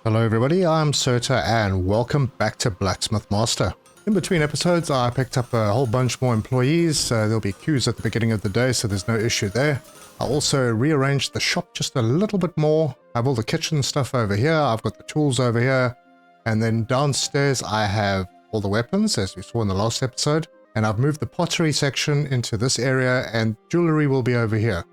Hello everybody, I'm Serta and welcome back to Blacksmith Master. In between episodes I picked up a whole bunch more employees, there'll be queues at the beginning of the day so there's no issue there. I also rearranged the shop just a little bit more. I have all the kitchen stuff over here, I've got the tools over here, and then downstairs I have all the weapons as we saw in the last episode, and I've moved the pottery section into this area and jewelry will be over here.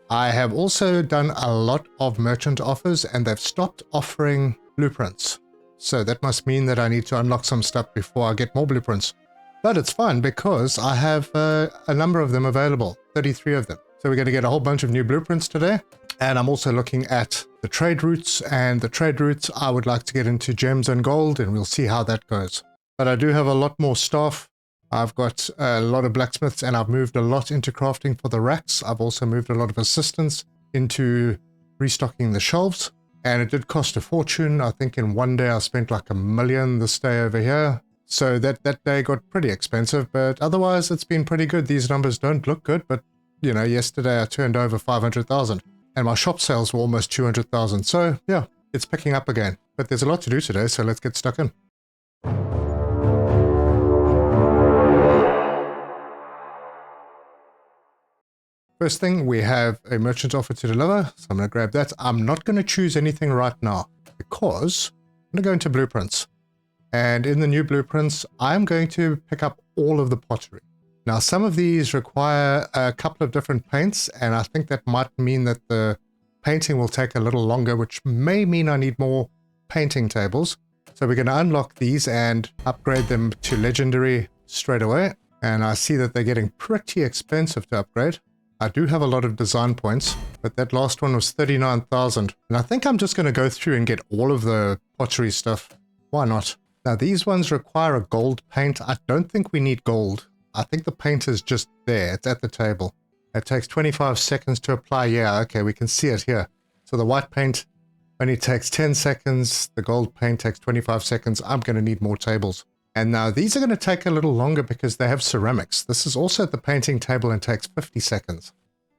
I have also done a lot of merchant offers and they've stopped offering blueprints. So that must mean that I need to unlock some stuff before I get more blueprints. But it's fun because I have a number of them available, 33 of them. So we're going to get a whole bunch of new blueprints today. And I'm also looking at the trade routes, and the trade routes I would like to get into gems and gold, and we'll see how that goes. But I do have a lot more staff. I've got a lot of blacksmiths and I've moved a lot into crafting for the racks. I've also moved a lot of assistants into restocking the shelves. And it did cost a fortune. I think in one day I spent like $1 million this day over here. So that day got pretty expensive, but otherwise it's been pretty good. These numbers don't look good, but you know, yesterday I turned over 500,000 and my shop sales were almost 200,000. So yeah, it's picking up again. But there's a lot to do today, so let's get stuck in. First thing, we have a merchant offer to deliver, so I'm going to grab that. I'm not going to choose anything right now because I'm going to go into blueprints. And in the new blueprints, I'm going to pick up all of the pottery. Now, some of these require a couple of different paints, and I think that might mean that the painting will take a little longer, which may mean I need more painting tables. So we're going to unlock these and upgrade them to legendary straight away. And I see that they're getting pretty expensive to upgrade. I do have a lot of design points, but that last one was 39,000. And I think I'm just going to go through and get all of the pottery stuff. Why not? Now, these ones require a gold paint. I don't think we need gold. I think the paint is just there. It's at the table. It takes 25 seconds to apply. Yeah, okay, we can see it here. So the white paint only takes 10 seconds. The gold paint takes 25 seconds. I'm going to need more tables. And now these are going to take a little longer because they have ceramics. This is also at the painting table and takes 50 seconds.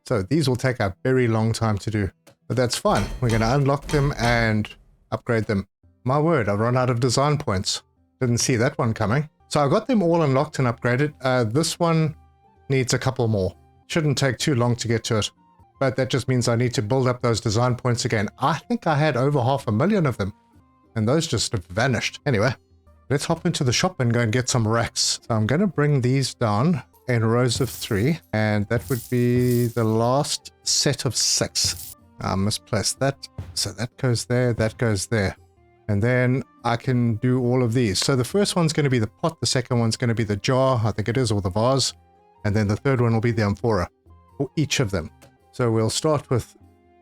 So these will take a very long time to do. But that's fine. We're going to unlock them and upgrade them. My word, I've run out of design points. Didn't see that one coming. So I got them all unlocked and upgraded. This one needs a couple more. Shouldn't take too long to get to it. But that just means I need to build up those design points again. I think I had over 500,000 of them. And those just have vanished. Anyway. Let's hop into the shop and go and get some racks. So I'm going to bring these down in rows of 3, and that would be the last set of 6. I misplaced that. So that goes there, that goes there. And then I can do all of these. So the first one's going to be the pot, the second one's going to be the jar, I think it is, or the vase. And then the third one will be the amphora for each of them. So we'll start with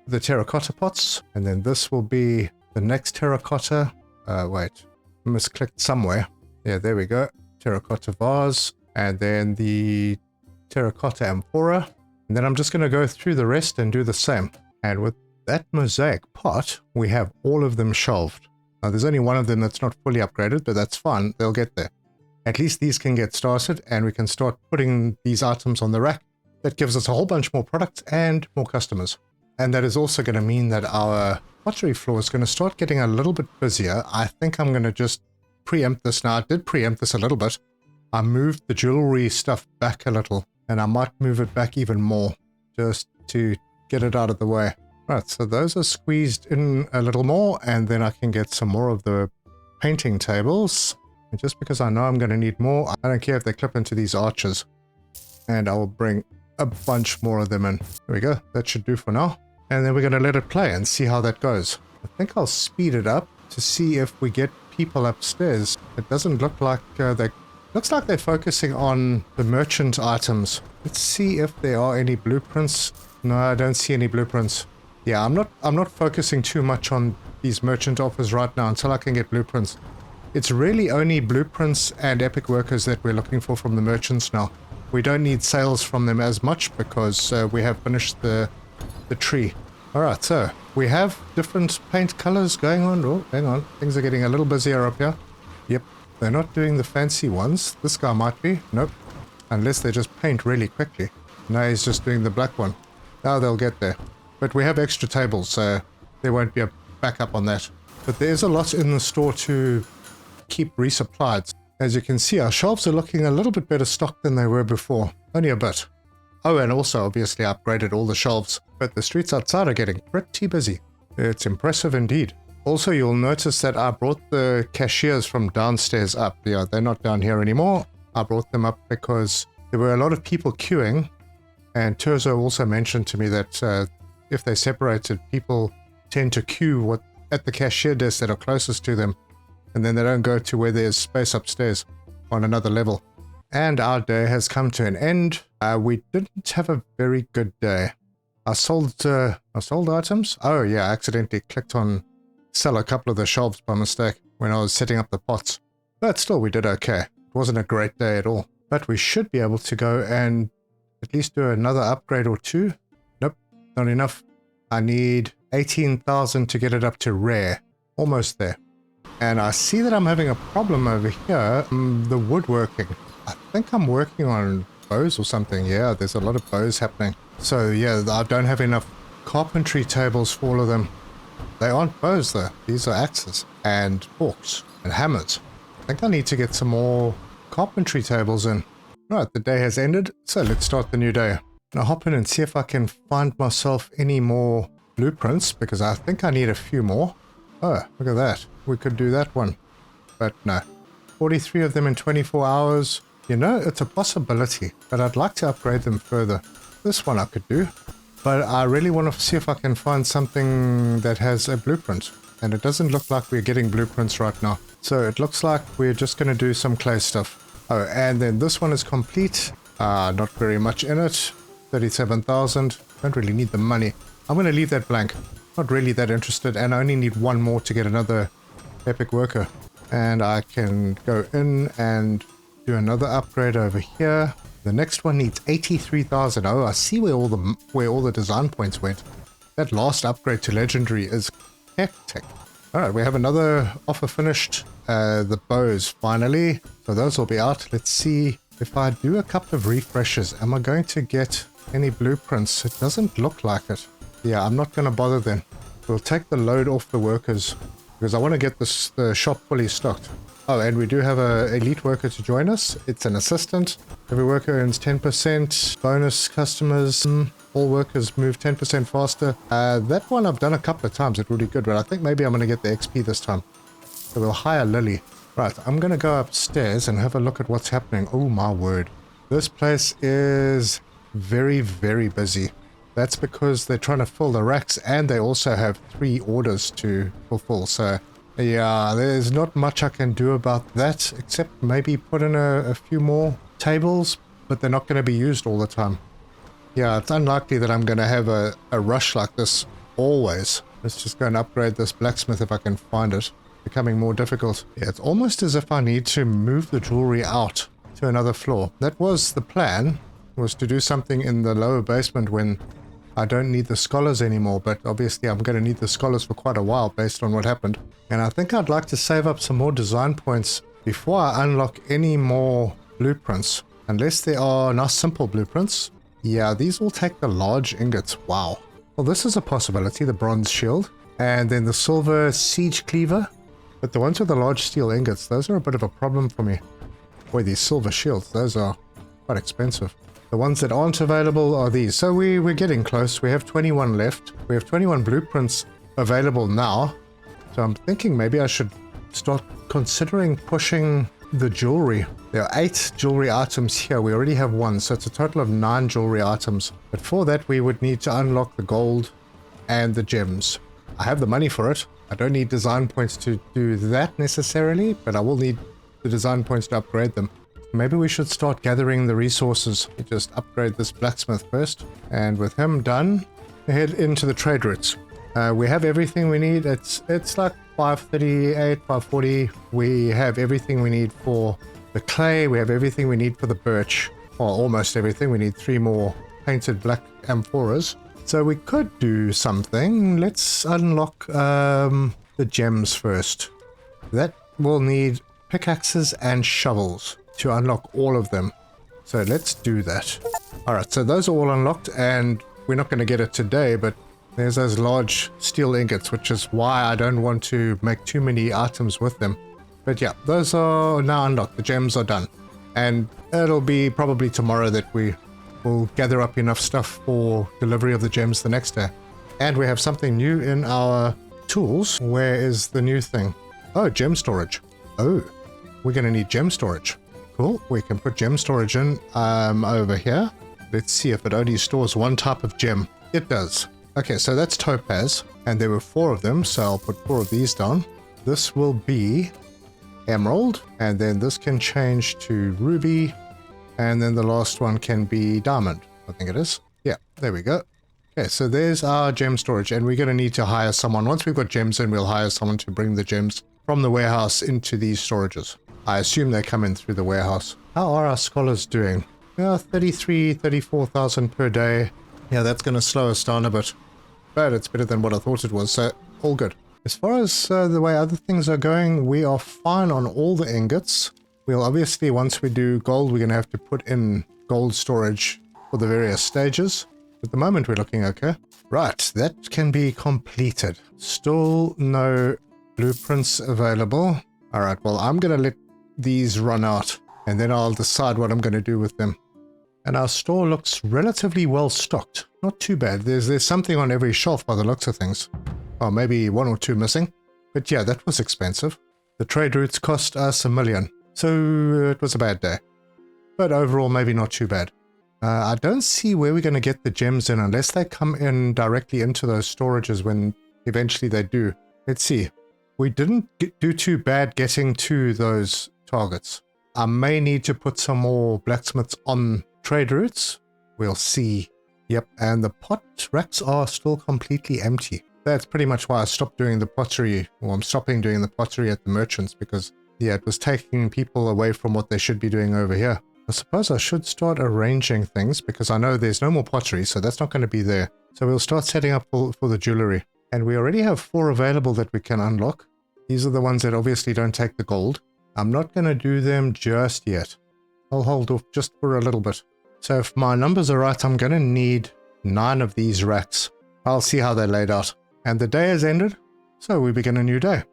the terracotta pots, and then this will be the next terracotta. Wait. Misclicked somewhere. Yeah, there we go. Terracotta vase, and then the terracotta amphora. And then I'm just going to go through the rest and do the same. And with that mosaic pot, we have all of them shelved. Now, there's only one of them that's not fully upgraded, but that's fine. They'll get there. At least these can get started, and we can start putting these items on the rack. That gives us a whole bunch more products and more customers. And that is also going to mean that our pottery floor is going to start getting a little bit busier. I think I'm going to just preempt this now. I did preempt this a little bit. I moved the jewelry stuff back a little, and I might move it back even more just to get it out of the way. Right, so those are squeezed in a little more, and then I can get some more of the painting tables. And just because I know I'm going to need more, I don't care if they clip into these arches. And I will bring a bunch more of them in. There we go. That should do for now. And then we're going to let it play and see how that goes. I think I'll speed it up to see if we get people upstairs. It doesn't look like looks like they're focusing on the merchant items. Let's see if there are any blueprints. No, I don't see any blueprints. Yeah, I'm not focusing too much on these merchant offers right now until I can get blueprints. It's really only blueprints and epic workers that we're looking for from the merchants now. We don't need sales from them as much because we have finished the tree. Alright, so we have different paint colors going on. Oh, hang on. Things are getting a little busier up here. Yep, they're not doing the fancy ones. This guy might be. Nope. Unless they just paint really quickly. No, he's just doing the black one. Now they'll get there. But we have extra tables, so there won't be a backup on that. but there is a lot in the store to keep resupplied. As you can see, our shelves are looking a little bit better stocked than they were before, only a bit. Oh, and also obviously upgraded all the shelves, but the streets outside are getting pretty busy. It's impressive indeed. Also, you'll notice that I brought the cashiers from downstairs up. Yeah, they're not down here anymore. I brought them up because there were a lot of people queuing, and Turzo also mentioned to me that if they separated, people tend to queue at the cashier desk that are closest to them, and then they don't go to where there's space upstairs on another level. And our day has come to an end. We didn't have a very good day. I sold items. Oh yeah, I accidentally clicked on sell a couple of the shelves by mistake when I was setting up the pots. But still, we did okay. It wasn't a great day at all. But we should be able to go and at least do another upgrade or two. Nope, not enough. I need 18,000 to get it up to rare. Almost there. And I see that I'm having a problem over here. The woodworking. I think I'm working on bows or something. Yeah, there's a lot of bows happening. So yeah, I don't have enough carpentry tables for all of them. They aren't bows though. These are axes and forks and hammers. I think I need to get some more carpentry tables in. Right, the day has ended, so let's start the new day. I'll hop in and see if I can find myself any more blueprints, because I think I need a few more. Oh, look at that. We could do that one. But no. 43 of them in 24 hours. You know, it's a possibility, but I'd like to upgrade them further. This one I could do. But I really want to see if I can find something that has a blueprint. And it doesn't look like we're getting blueprints right now. So it looks like we're just going to do some clay stuff. Oh, and then this one is complete. Not very much in it. 37,000. Don't really need the money. I'm going to leave that blank. Not really that interested. And I only need one more to get another epic worker. And I can go in and do another upgrade over here. The next one needs 83,000. Oh, I see where all the design points went. That last upgrade to legendary is hectic. All right, we have another offer finished. The bows finally. So those will be out. Let's see if I do a couple of refreshes. Am I going to get any blueprints? It doesn't look like it. Yeah, I'm not going to bother then. We'll take the load off the workers because I want to get the shop fully stocked. Oh, and we do have an elite worker to join us. It's an assistant. Every worker earns 10%. Bonus customers. All workers move 10% faster. That one I've done a couple of times. It's really good, but I think maybe I'm going to get the XP this time. So we'll hire Lily. Right, I'm going to go upstairs and have a look at what's happening. Oh my word. This place is very, very busy. That's because they're trying to fill the racks and they also have 3 orders to fulfill. So yeah, there's not much I can do about that except maybe put in a few more tables, but they're not going to be used all the time. Yeah, it's unlikely that I'm going to have a rush like this always. Let's just go and upgrade this blacksmith if I can find it. Becoming more difficult. Yeah, it's almost as if I need to move the jewelry out to another floor. That was the plan, was to do something in the lower basement when I don't need the scholars anymore, but obviously I'm going to need the scholars for quite a while based on what happened. And I think I'd like to save up some more design points before I unlock any more blueprints. Unless they are nice simple blueprints. Yeah, these will take the large ingots. Wow. Well, this is a possibility, the bronze shield. And then the silver siege cleaver. But the ones with the large steel ingots, those are a bit of a problem for me. Boy, these silver shields, those are quite expensive. The ones that aren't available are these. So we're getting close. We have 21 left. We have 21 blueprints available now. So I'm thinking maybe I should start considering pushing the jewelry. There are 8 jewelry items here. We already have 1, so it's a total of 9 jewelry items. But for that, we would need to unlock the gold and the gems. I have the money for it. I don't need design points to do that necessarily, but I will need the design points to upgrade them. Maybe we should start gathering the resources. We just upgrade this blacksmith first. And with him done, head into the trade routes. We have everything we need. It's like 538, 540. We have everything we need for the clay. We have everything we need for the birch. Well, almost everything. We need 3 more painted black amphoras. So we could do something. Let's unlock the gems first. That will need pickaxes and shovels to unlock all of them. So let's do that. Alright, so those are all unlocked and we're not going to get it today, but There's those large steel ingots, which is why I don't want to make too many items with them. But yeah, those are now unlocked. The gems are done. And it'll be probably tomorrow that we will gather up enough stuff for delivery of the gems the next day. And we have something new in our tools. Where is the new thing? Oh, gem storage. Oh, we're going to need gem storage. Cool. We can put gem storage in over here. Let's see if it only stores one type of gem. It does. Okay, so that's topaz. And there were 4 of them, so I'll put 4 of these down. This will be emerald. And then this can change to ruby. And then the last one can be diamond. I think it is. Yeah, there we go. Okay, so there's our gem storage. And we're going to need to hire someone. Once we've got gems in, we'll hire someone to bring the gems from the warehouse into these storages. I assume they come in through the warehouse. How are our scholars doing? 34,000 per day. Yeah, that's going to slow us down a bit. But it's better than what I thought it was, so all good. As far as the way other things are going, we are fine on all the ingots. We'll obviously, once we do gold, we're going to have to put in gold storage for the various stages. At the moment, we're looking okay. Right, that can be completed. Still no blueprints available. All right, well, I'm going to let these run out, and then I'll decide what I'm going to do with them. And our store looks relatively well stocked. Not too bad. There's something on every shelf by the looks of things. Oh, maybe 1 or 2 missing. But yeah, that was expensive. The trade routes cost us $1 million. So it was a bad day. But overall, maybe not too bad. I don't see where we're going to get the gems in unless they come in directly into those storages when eventually they do. Let's see. We didn't do too bad getting to those targets. I may need to put some more blacksmiths on trade routes. We'll see. Yep, and the pot racks are still completely empty. That's pretty much why I stopped doing the pottery, or I'm stopping doing the pottery at the merchants, because yeah, it was taking people away from what they should be doing over here. I suppose I should start arranging things, because I know there's no more pottery, so that's not going to be there. So we'll start setting up for the jewelry. And we already have 4 available that we can unlock. These are the ones that obviously don't take the gold. I'm not going to do them just yet. I'll hold off just for a little bit. So if my numbers are right, I'm going to need 9 of these racks. I'll see how they're laid out. And the day has ended, so we begin a new day.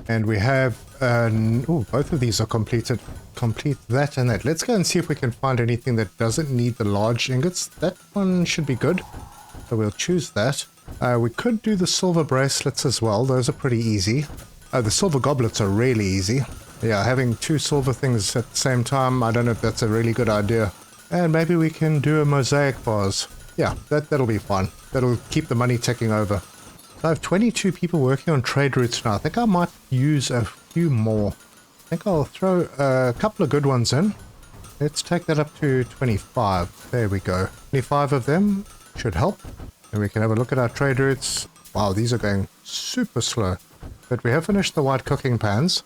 And we have, both of these are completed. Complete that and that. Let's go and see if we can find anything that doesn't need the large ingots. That one should be good. So we'll choose that. We could do the silver bracelets as well. Those are pretty easy. The silver goblets are really easy. Yeah, having 2 silver things at the same time, I don't know if that's a really good idea. And maybe we can do a mosaic vase. Yeah, that'll be fun. That'll keep the money ticking over. So I have 22 people working on trade routes now. I think I might use a few more. I think I'll throw a couple of good ones in. Let's take that up to 25. There we go. 25 of them should help. And we can have a look at our trade routes. Wow, these are going super slow. But we have finished the white cooking pans.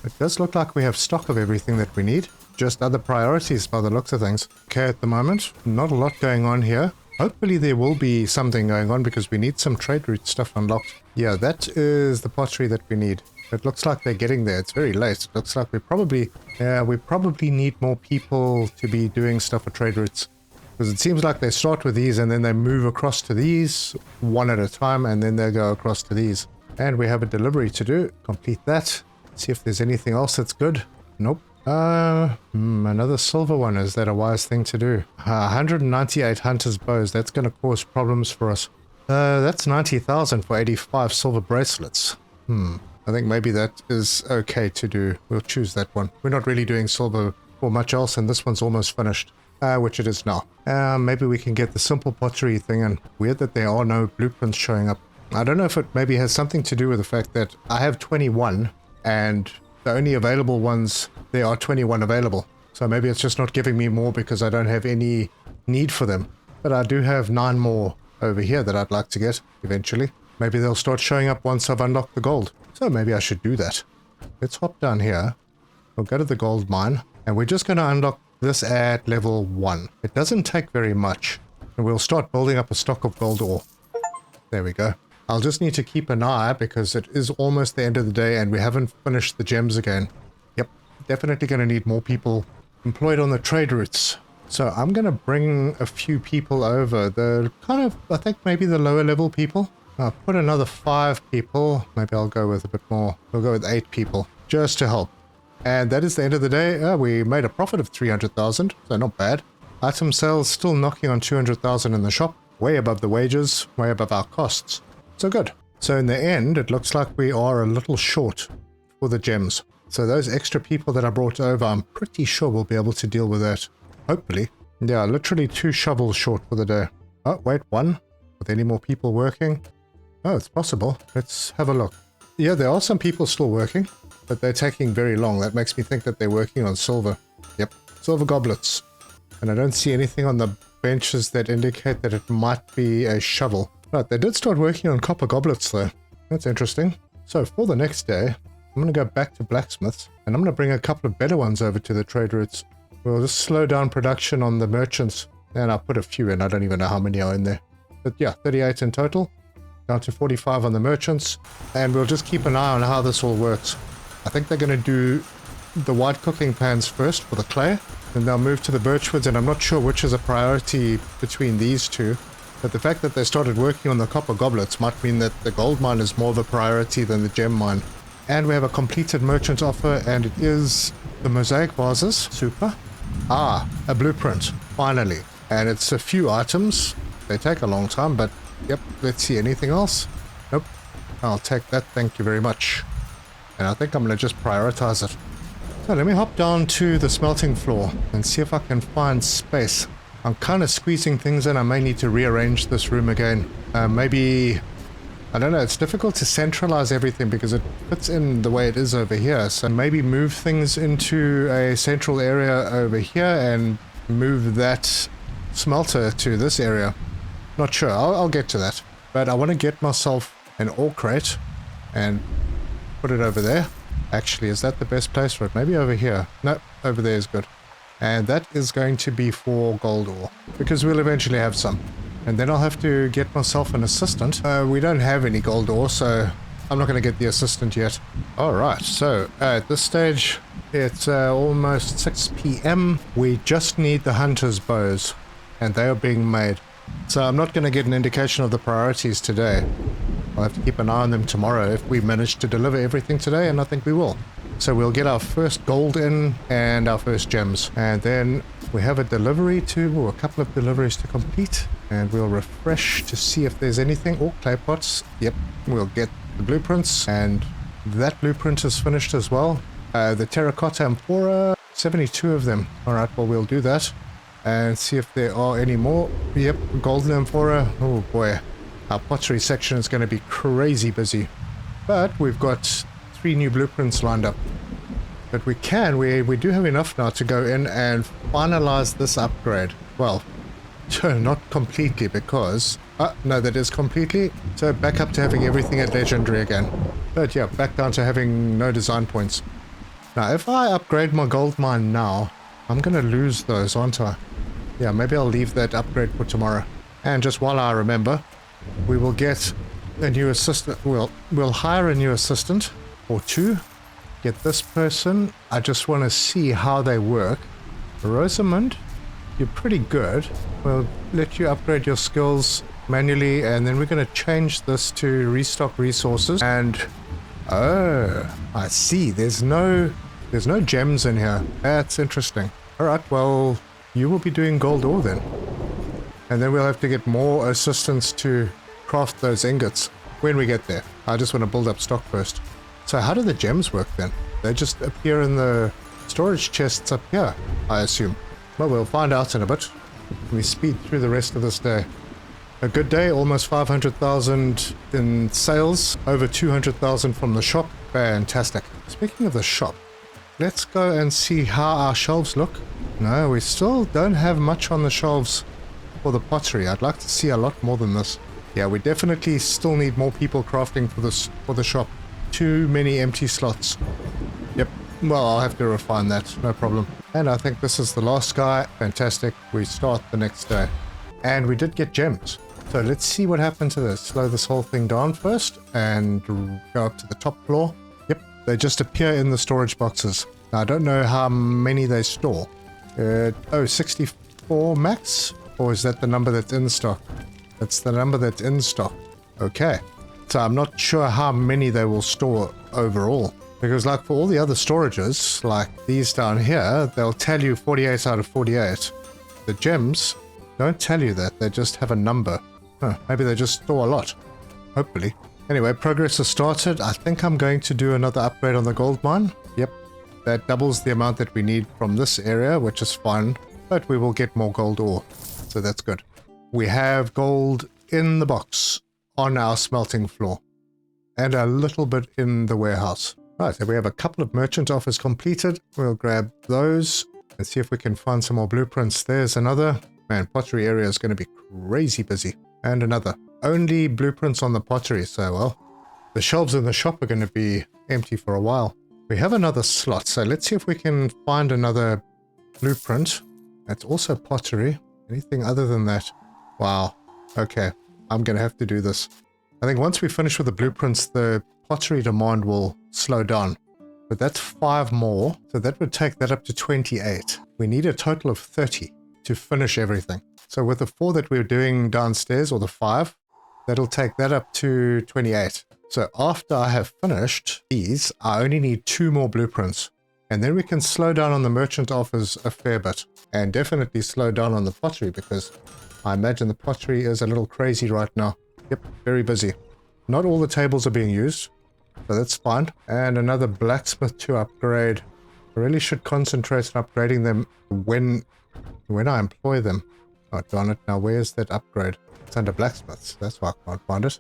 It does look like we have stock of everything that we need. Just other priorities by the looks of things. Okay, at the moment, not a lot going on here. Hopefully there will be something going on because we need some trade route stuff unlocked. Yeah, that is the pottery that we need. It looks like they're getting there. It's very late. It looks like we probably need more people to be doing stuff for trade routes. Because it seems like they start with these and then they move across to these one at a time and then they go across to these. And we have a delivery to do. Complete that. See if there's anything else that's good. Nope. Another silver one. Is that a wise thing to do? 198 hunter's bows. That's going to cause problems for us. That's 90,000 for 85 silver bracelets. I think maybe that is okay to do. We'll choose that one. We're not really doing silver for much else, and this one's almost finished. Which it is now. Maybe we can get the simple pottery thing, and weird that there are no blueprints showing up. I don't know if it maybe has something to do with the fact that I have 21, and the only available ones, there are 21 available. So maybe it's just not giving me more because I don't have any need for them. But I do have 9 more over here that I'd like to get eventually. Maybe they'll start showing up once I've unlocked the gold. So maybe I should do that. Let's hop down here. We'll go to the gold mine, and we're just going to unlock this at level 1. It doesn't take very much. And we'll start building up a stock of gold ore. There we go. I'll just need to keep an eye because it is almost the end of the day and we haven't finished the gems again. Yep, definitely going to need more people employed on the trade routes. So I'm going to bring a few people over. The kind of, I think maybe the lower level people. I'll put another 5 people. Maybe I'll go with a bit more. We'll go with 8 people just to help. And that is the end of the day. We made a profit of 300,000, so not bad. Item sales still knocking on 200,000 in the shop. Way above the wages, way above our costs. So good. So in the end, it looks like we are a little short for the gems. So those extra people that I brought over, I'm pretty sure we'll be able to deal with that. Hopefully. Yeah, literally 2 shovels short for the day. Oh, wait, 1? Are there any more people working? Oh, it's possible. Let's have a look. Yeah, there are some people still working, but they're taking very long. That makes me think that they're working on silver. Yep, silver goblets. And I don't see anything on the benches that indicate that it might be a shovel. Right, they did start working on copper goblets though. That's interesting. So for the next day, I'm going to go back to blacksmiths, and I'm going to bring a couple of better ones over to the trade routes. We'll just slow down production on the merchants, and I'll put a few in. I don't even know how many are in there. But yeah, 38 in total, down to 45 on the merchants, and we'll just keep an eye on how this all works. I think they're going to do the white cooking pans first for the clay, then they'll move to the birchwoods, and I'm not sure which is a priority between these two. But the fact that they started working on the copper goblets might mean that the gold mine is more of a priority than the gem mine. And we have a completed merchant offer, and it is the mosaic vases. Super. Ah, a blueprint, finally. And it's a few items. They take a long time, but yep, let's see, anything else? Nope. I'll take that, thank you very much. And I think I'm going to just prioritize it. So let me hop down to the smelting floor and see if I can find space. I'm kind of squeezing things in. I may need to rearrange this room again. Maybe, I don't know, it's difficult to centralize everything because it fits in the way it is over here. So maybe move things into a central area over here and move that smelter to this area. Not sure, I'll get to that. But I want to get myself an ore crate and put it over there. Actually, is that the best place for it? Maybe over here. No, over there is good. And that is going to be for gold ore, because we'll eventually have some. And then I'll have to get myself an assistant. We don't have any gold ore, so I'm not going to get the assistant yet. Alright, so at this stage, it's almost 6 p.m. We just need the hunter's bows, and they are being made. So I'm not going to get an indication of the priorities today. I'll have to keep an eye on them tomorrow if we manage to deliver everything today, and I think we will. So we'll get our first gold in and our first gems. And then we have a delivery to, or a couple of deliveries to complete. And we'll refresh to see if there's anything. Oh, clay pots. Yep, we'll get the blueprints. And that blueprint is finished as well. The terracotta amphora, 72 of them. Alright, well we'll do that. And see if there are any more. Yep, golden amphora. Oh boy. Our pottery section is going to be crazy busy. But we've got 3 new blueprints lined up. But we do have enough now to go in and finalize this upgrade. Well, not completely because... no, that is completely. So back up to having everything at legendary again. But yeah, back down to having no design points. Now, if I upgrade my gold mine now, I'm going to lose those, aren't I? Yeah, maybe I'll leave that upgrade for tomorrow. And just while I remember, we will get a new assistant. We'll hire a new assistant or 2. Get this person. I just want to see how they work. Rosamund, you're pretty good. We'll let you upgrade your skills manually, and then we're going to change this to restock resources. And oh, I see. There's no gems in here. That's interesting. All right, well, you will be doing gold ore then. And then we'll have to get more assistants to craft those ingots when we get there. I just want to build up stock first. So how do the gems work then? They just appear in the storage chests up here, I assume. Well, we'll find out in a bit. We speed through the rest of this day. A good day, almost 500,000 in sales, over 200,000 from the shop. Fantastic. Speaking of the shop, let's go and see how our shelves look. No, we still don't have much on the shelves for the pottery. I'd like to see a lot more than this. Yeah, we definitely still need more people crafting for the shop. Too many empty slots. Yep. Well, I'll have to refine that. No problem. And I think this is the last guy. Fantastic. We start the next day. And we did get gems. So let's see what happened to this. Slow this whole thing down first and go up to the top floor. Yep. They just appear in the storage boxes. Now, I don't know how many they store. 60 for max? Or is that the number that's in stock? That's the number that's in stock. Okay. So I'm not sure how many they will store overall. Because like for all the other storages, like these down here, they'll tell you 48 out of 48. The gems don't tell you that. They just have a number. Huh, maybe they just store a lot. Hopefully. Anyway, progress has started. I think I'm going to do another upgrade on the gold mine. Yep. That doubles the amount that we need from this area, which is fine. But we will get more gold ore. So that's good. We have gold in the box on our smelting floor. And a little bit in the warehouse. Right, so we have a couple of merchant offers completed. We'll grab those and see if we can find some more blueprints. There's another. Man, pottery area is going to be crazy busy. And another. Only blueprints on the pottery, so well, the shelves in the shop are going to be empty for a while. We have another slot, so let's see if we can find another blueprint. That's also pottery. Anything other than that? Wow. Okay, I'm going to have to do this. I think once we finish with the blueprints, the pottery demand will slow down. But that's 5 more, so that would take that up to 28. We need a total of 30 to finish everything. So with the 4 that we're doing downstairs, or the 5, that'll take that up to 28. So after I have finished these, I only need 2 more blueprints. And then we can slow down on the merchant offers a fair bit. And definitely slow down on the pottery, because I imagine the pottery is a little crazy right now. Yep, very busy. Not all the tables are being used, so that's fine. And another blacksmith to upgrade. I really should concentrate on upgrading them when I employ them. Oh, darn it. Now, where's that upgrade? It's under blacksmiths. That's why I can't find it.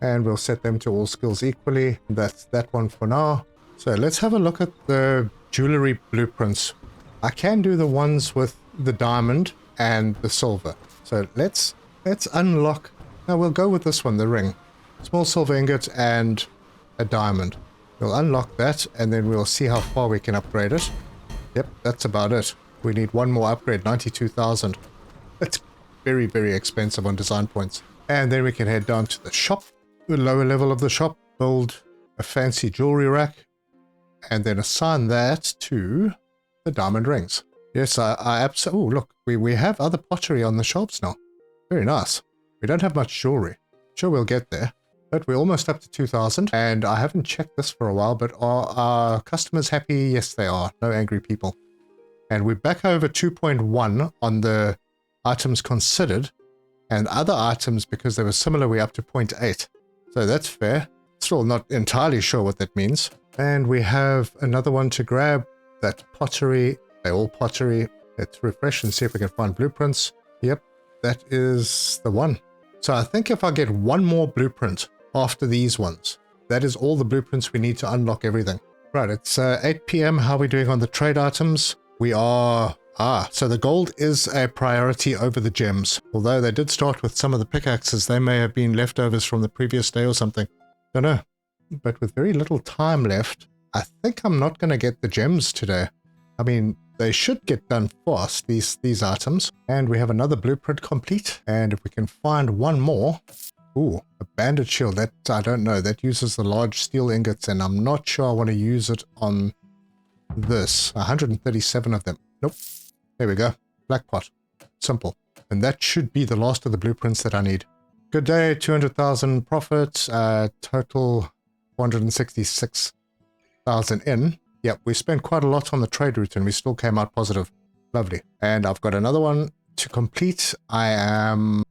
And we'll set them to all skills equally. That's that one for now. So let's have a look at the jewelry blueprints. I can do the ones with the diamond and the silver. So let's unlock. Now we'll go with this one, the ring. Small silver ingot and a diamond. We'll unlock that and then we'll see how far we can upgrade it. Yep, that's about it. We need one more upgrade, 92,000. That's very, very expensive on design points. And then we can head down to the shop, the lower level of the shop, build a fancy jewelry rack, and then assign that to the diamond rings. Yes, I absolutely... Oh, look, we have other pottery on the shelves now. Very nice. We don't have much jewelry. Sure, we'll get there. But we're almost up to 2,000, and I haven't checked this for a while, but are our customers happy? Yes, they are. No angry people. And we're back over 2.1 on the items considered, and other items, because they were similar, we're up to 0.8. So that's fair. Still not entirely sure what that means. And we have another one to grab. That's pottery. They're all pottery. Let's refresh and see if we can find blueprints. Yep, that is the one. So I think if I get one more blueprint after these ones, that is all the blueprints we need to unlock everything. Right, it's 8 p.m. How are we doing on the trade items? We are... so the gold is a priority over the gems. Although they did start with some of the pickaxes, they may have been leftovers from the previous day or something. Don't know. But with very little time left, I think I'm not going to get the gems today. I mean, they should get done fast, these items. And we have another blueprint complete. And if we can find one more... Ooh, a bandit shield. That, I don't know. That uses the large steel ingots, and I'm not sure I want to use it on this. 137 of them. Nope. There we go. Black pot. Simple. And that should be the last of the blueprints that I need. Good day. 200,000 profit. Total 466,000 in. Yep, we spent quite a lot on the trade route and we still came out positive. Lovely. And I've got another one to complete. I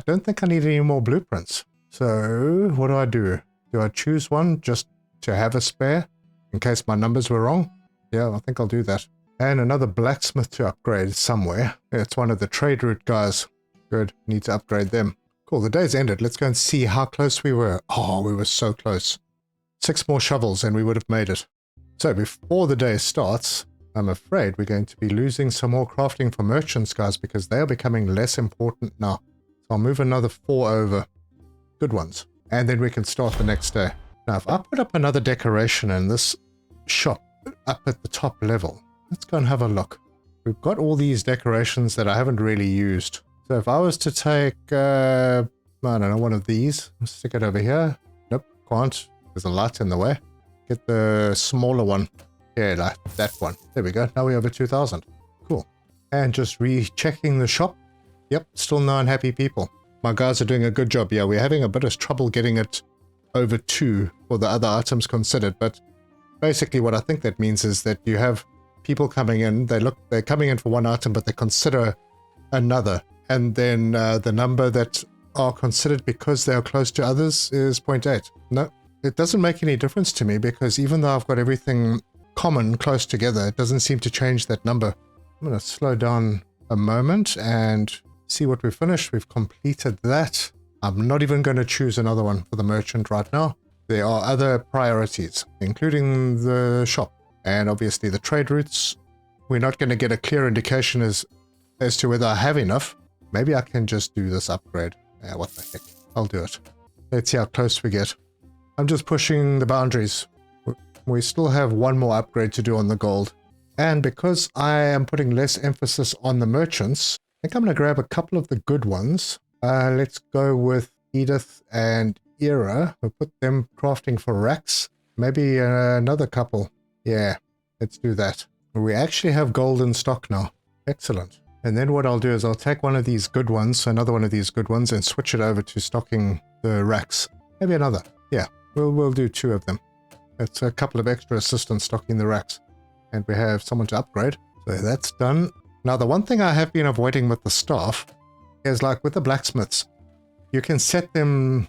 don't think I need any more blueprints. So what do? Do I choose one just to have a spare in case my numbers were wrong? Yeah, I think I'll do that. And another blacksmith to upgrade somewhere. It's one of the trade route guys. Good, need to upgrade them. Cool, the day's ended. Let's go and see how close we were. Oh, we were so close. 6 more shovels and we would have made it. So before the day starts, I'm afraid we're going to be losing some more crafting for merchants, guys, because they are becoming less important now. So I'll move another 4 over. Good ones. And then we can start the next day. Now, if I put up another decoration in this shop up at the top level, let's go and have a look. We've got all these decorations that I haven't really used. So if I was to take, I don't know, one of these, stick it over here. Nope, can't. There's a light in the way. Get the smaller one. Yeah, like that one. There we go. Now we're over 2,000. Cool. And just rechecking the shop. Yep, still no unhappy people. My guys are doing a good job. Yeah, we're having a bit of trouble getting it over 2 for the other items considered, but basically what I think that means is that you have people coming in, they're coming in for one item, but they consider another, and then the number that are considered because they are close to others is 0.8. No, it doesn't make any difference to me, because even though I've got everything common close together, it doesn't seem to change that number. I'm going to slow down a moment and see what we've finished. We've completed that. I'm not even going to choose another one for the merchant right now. There are other priorities, including the shop and obviously the trade routes. We're not going to get a clear indication as to whether I have enough. Maybe I can just do this upgrade. What the heck? I'll do it. Let's see how close we get. I'm just pushing the boundaries. We still have one more upgrade to do on the gold. And because I am putting less emphasis on the merchants, I think I'm going to grab a couple of the good ones. Let's go with Edith and Era. We'll put them crafting for racks. Maybe another couple. Yeah, let's do that. We actually have gold in stock now. Excellent. And then what I'll do is I'll take one of these good ones, another one of these good ones, and switch it over to stocking the racks. Maybe another. Yeah, we'll do 2 of them. It's a couple of extra assistants stocking the racks. And we have someone to upgrade. So that's done. Now, the one thing I have been avoiding with the staff is, like with the blacksmiths, you can set them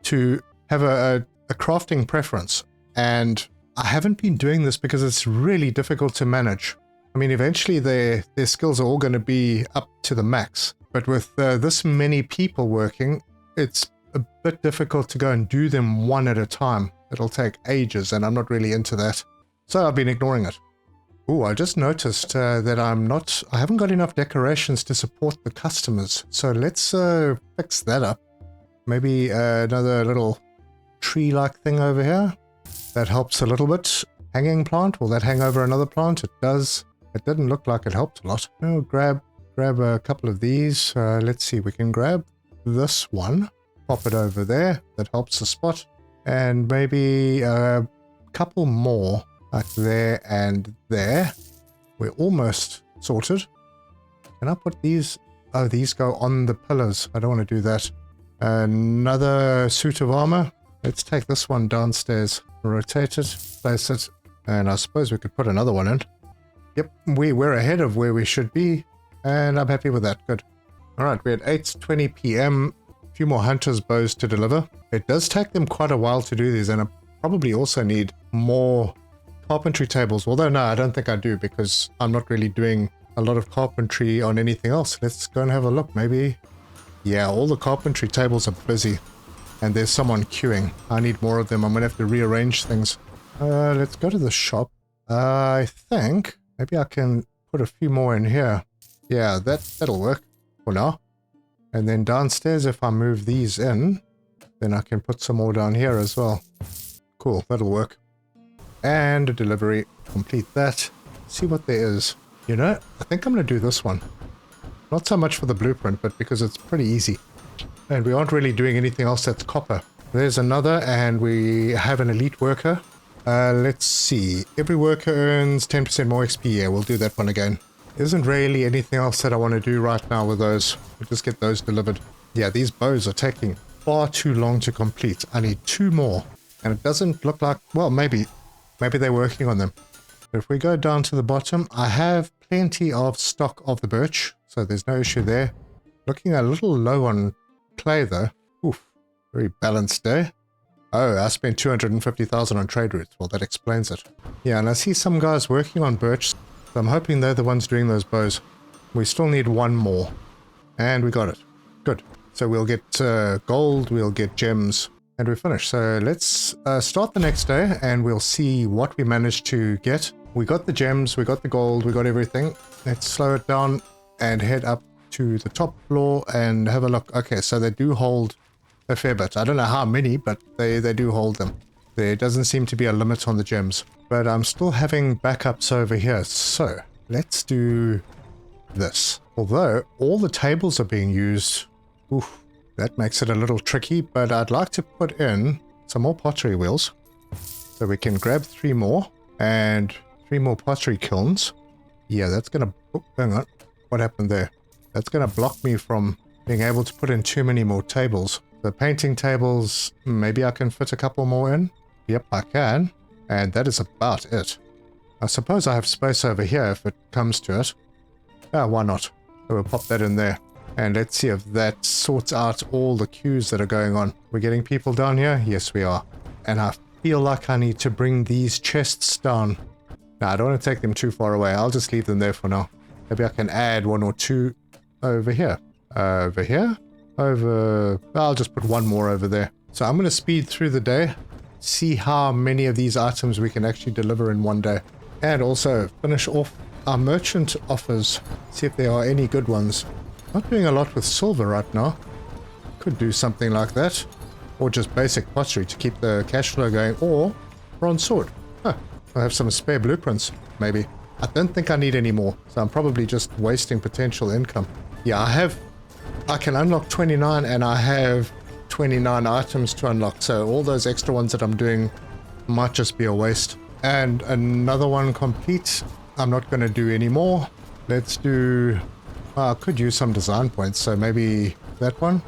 to have a crafting preference. And I haven't been doing this because it's really difficult to manage. I mean, eventually their skills are all going to be up to the max. But with this many people working, it's a bit difficult to go and do them one at a time. It'll take ages, and I'm not really into that. So I've been ignoring it. Oh, I just noticed that I haven't got enough decorations to support the customers. So let's fix that up. Maybe another little tree-like thing over here. That helps a little bit. Hanging plant, will that hang over another plant? It does. It didn't look like it helped a lot. I'll grab a couple of these. Let's see, we can grab this one. Pop it over there. That helps the spot. And maybe a couple more. Like there and there. We're almost sorted. Can I put these? Oh, these go on the pillars. I don't want to do that. Another suit of armor. Let's take this one downstairs. Rotate it. Place it. And I suppose we could put another one in. Yep, we're ahead of where we should be. And I'm happy with that. Good. Alright, we're at 8:20 p.m. A few more hunter's bows to deliver. It does take them quite a while to do these. And I probably also need more carpentry tables, although no, I don't think I do, because I'm not really doing a lot of carpentry on anything else. Let's go and have a look. Maybe, yeah, all the carpentry tables are busy, and there's someone queuing. I need more of them. I'm gonna have to rearrange things. Let's go to the shop. I think maybe I can put a few more in here. Yeah, that'll work for now. And then downstairs, if I move these in, then I can put some more down here as well. Cool, that'll work. And a delivery. Complete that. See what there is. You know, I think I'm going to do this one. Not so much for the blueprint, but because it's pretty easy. And we aren't really doing anything else that's copper. There's another, and we have an elite worker. Let's see. Every worker earns 10% more XP. Yeah, we'll do that one again. There isn't really anything else that I want to do right now with those. We'll just get those delivered. Yeah, these bows are taking far too long to complete. I need 2 more. And it doesn't look like... Well, maybe they're working on them. But if we go down to the bottom, I have plenty of stock of the birch, so there's no issue there. Looking a little low on clay though. Oof, very balanced day. Oh, I spent 250,000 on trade routes. Well, that explains it. Yeah, and I see some guys working on birch, so I'm hoping they're the ones doing those bows. We still need 1 more. And we got it. Good. So we'll get gold, we'll get gems. And we're finished. So let's start the next day and we'll see what we managed to get. We got the gems, we got the gold, we got everything. Let's slow it down and head up to the top floor and have a look. Okay, so they do hold a fair bit. I don't know how many, but they do hold them. There doesn't seem to be a limit on the gems. But I'm still having backups over here. So let's do this. Although all the tables are being used. Oof. That makes it a little tricky, but I'd like to put in some more pottery wheels. So we can grab 3 more and 3 more pottery kilns. Yeah, that's gonna... Oh, hang on. What happened there? That's going to block me from being able to put in too many more tables. The painting tables, maybe I can fit a couple more in. Yep, I can. And that is about it. I suppose I have space over here if it comes to it. Ah, why not? So we'll pop that in there. And let's see if that sorts out all the queues that are going on. We're getting people down here? Yes, we are. And I feel like I need to bring these chests down. No, I don't want to take them too far away. I'll just leave them there for now. Maybe I can add one or two over here. Over here? I'll just put one more over there. So I'm going to speed through the day, see how many of these items we can actually deliver in one day. And also finish off our merchant offers, see if there are any good ones. Not doing a lot with silver right now. Could do something like that. Or just basic pottery to keep the cash flow going. Or bronze sword. Huh. I have some spare blueprints, maybe. I don't think I need any more, so I'm probably just wasting potential income. Yeah, I can unlock 29 and I have 29 items to unlock, so all those extra ones that I'm doing might just be a waste. And another one complete. I'm not going to do any more. Let's do... I could use some design points, so maybe that one.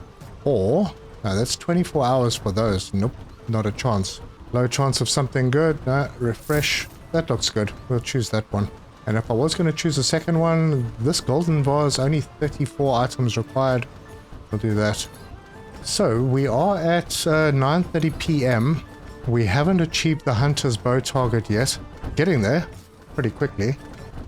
Or... no, that's 24 hours for those. Nope, not a chance. Low chance of something good. Refresh. That looks good. We'll choose that one. And if I was going to choose a second one, this golden vase, only 34 items required. We'll do that. So we are at 9:30 p.m. We haven't achieved the hunter's bow target yet. Getting there pretty quickly.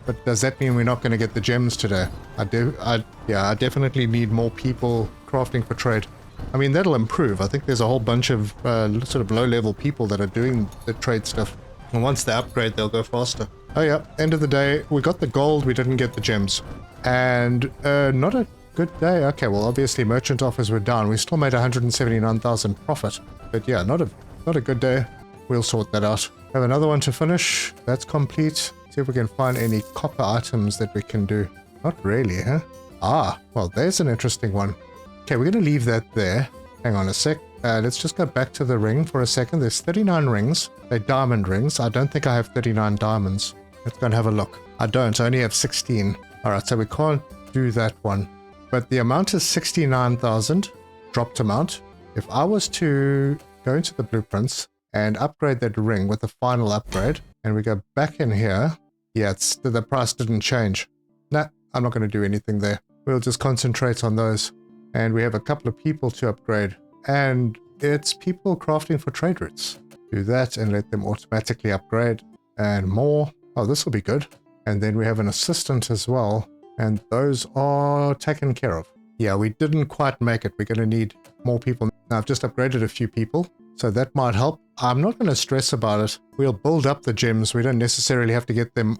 But does that mean we're not going to get the gems today? I definitely need more people crafting for trade. I mean, that'll improve. I think there's a whole bunch of sort of low-level people that are doing the trade stuff. And once they upgrade, they'll go faster. Oh yeah, end of the day, we got the gold, we didn't get the gems. And not a good day. Okay, well, obviously merchant offers were down. We still made 179,000 profit. But yeah, not a good day. We'll sort that out. Have another one to finish. That's complete. See if we can find any copper items that we can do. Not really, huh? Ah, well, there's an interesting one. Okay, we're going to leave that there. Hang on a sec. Let's just go back to the ring for a second. There's 39 rings. They're diamond rings. I don't think I have 39 diamonds. Let's go and have a look. I don't. I only have 16. Alright, so we can't do that one. But the amount is 69,000. Dropped amount. If I was to go into the blueprints and upgrade that ring with the final upgrade, and we go back in here, yeah, the price didn't change. Nah, I'm not going to do anything there. We'll just concentrate on those. And we have a couple of people to upgrade. And it's people crafting for trade routes. Do that and let them automatically upgrade. And more. Oh, this will be good. And then we have an assistant as well. And those are taken care of. Yeah, we didn't quite make it. We're going to need more people. Now, I've just upgraded a few people. So that might help. I'm not going to stress about it. We'll build up the gems. We don't necessarily have to get them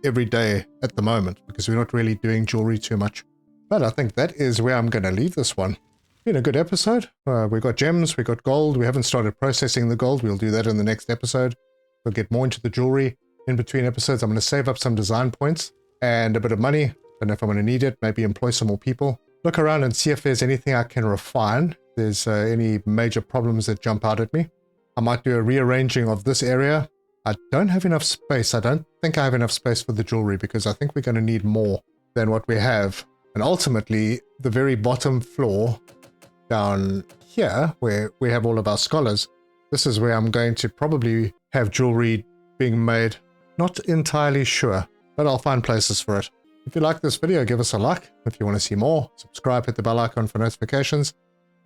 every day at the moment. Because we're not really doing jewelry too much. But I think that is where I'm going to leave this one. Been a good episode. We got gems, we got gold. We haven't started processing the gold. We'll do that in the next episode. We'll get more into the jewelry in between episodes. I'm going to save up some design points and a bit of money. Don't know if I'm going to need it. Maybe employ some more people. Look around and see if there's anything I can refine. If there's any major problems that jump out at me. I might do a rearranging of this area. I don't have enough space. I don't think I have enough space for the jewelry because I think we're going to need more than what we have. And ultimately, the very bottom floor down here, where we have all of our scholars, this is where I'm going to probably have jewelry being made. Not entirely sure, but I'll find places for it. If you like this video, give us a like. If you want to see more, subscribe, hit the bell icon for notifications.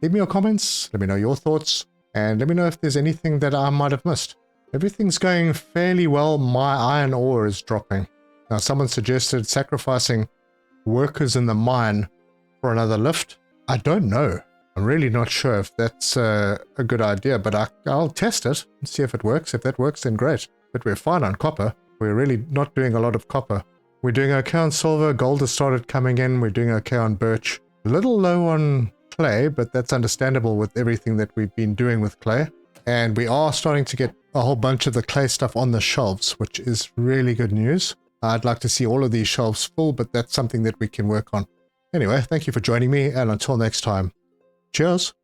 Leave me your comments, let me know your thoughts, and let me know if there's anything that I might have missed. Everything's going fairly well. My iron ore is dropping. Now, someone suggested sacrificing workers in the mine for another lift. I don't know. I'm really not sure if that's a good idea, but I'll test it and see if it works. If that works, then great. But we're fine on copper. We're really not doing a lot of copper. We're doing okay on silver. Gold has started coming in. We're doing okay on birch. A little low on clay, but that's understandable with everything that we've been doing with clay. And we are starting to get a whole bunch of the clay stuff on the shelves, which is really good news. I'd like to see all of these shelves full, but that's something that we can work on. Anyway, thank you for joining me, and until next time, cheers!